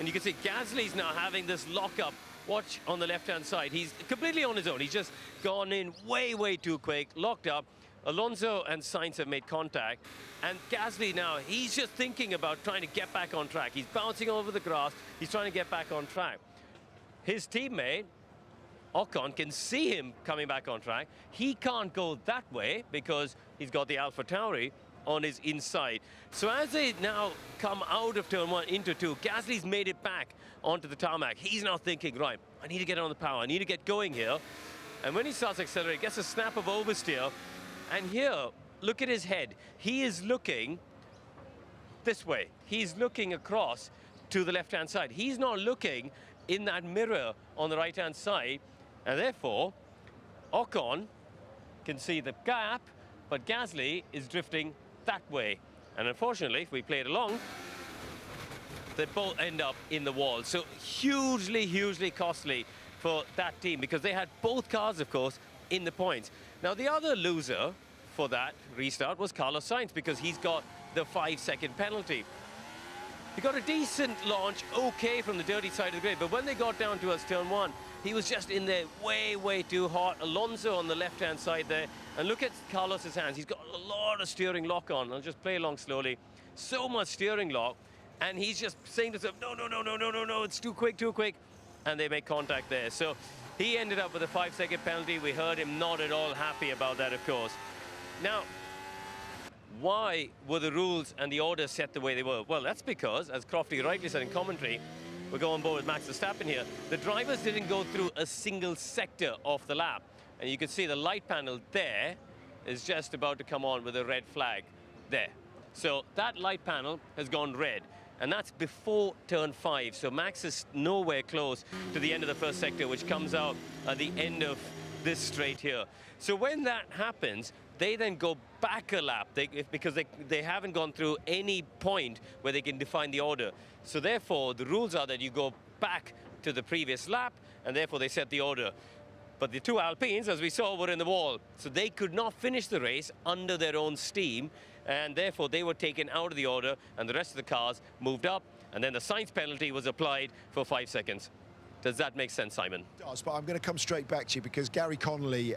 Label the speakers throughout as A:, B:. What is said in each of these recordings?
A: And you can see Gasly's now having this lock-up. Watch on the left-hand side. He's completely on his own. He's just gone in way, way too quick, locked up. Alonso and Sainz have made contact. And Gasly now, he's just thinking about trying to get back on track. He's bouncing over the grass. He's trying to get back on track. His teammate, Ocon, can see him coming back on track. He can't go that way because he's got the AlphaTauri on his inside. So as they now come out of turn 1 into 2, Gasly's made it back onto the tarmac. He's now thinking, right, I need to get on the power. I need to get going here. And when he starts accelerating, gets a snap of oversteer. And here, look at his head. He is looking this way. He's looking across to the left-hand side. He's not looking in that mirror on the right-hand side. And therefore, Ocon can see the gap, but Gasly is drifting that way. And unfortunately, if we play it along, they both end up in the wall. So hugely, hugely costly for that team because they had both cars, of course, in the points. Now, the other loser for that restart was Carlos Sainz because he's got the 5-second penalty. He got a decent launch, okay, from the dirty side of the grid, but when they got down towards turn 1, he was just in there way, way too hot. Alonso on the left-hand side there. And look at Carlos's hands. He's got a lot of steering lock on. I'll just play along slowly. So much steering lock. And he's just saying to himself, no, no, no, no, no, no, no, it's too quick, too quick. And they make contact there. So he ended up with a 5-second penalty. We heard him not at all happy about that, of course. Now, why were the rules and the orders set the way they were? Well, that's because, as Crofty rightly said in commentary, we're going on board with Max Verstappen here, the drivers didn't go through a single sector of the lap. And you can see the light panel there is just about to come on with a red flag there. So that light panel has gone red. And that's before turn 5. So Max is nowhere close to the end of the first sector, which comes out at the end of this straight here. So when that happens, they then go back a lap because they haven't gone through any point where they can define the order. So therefore, the rules are that you go back to the previous lap, and therefore they set the order. But the two Alpines, as we saw, were in the wall. So they could not finish the race under their own steam, and therefore they were taken out of the order, and the rest of the cars moved up, and then the Sainz penalty was applied for 5 seconds. Does that make sense, Simon?
B: It does, but I'm going to come straight back to you because Gary Connolly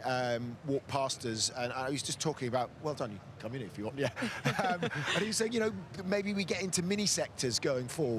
B: walked past us and I was just talking about, well done, you can come in if you want, yeah. And he was saying, you know, maybe we get into mini sectors going forward.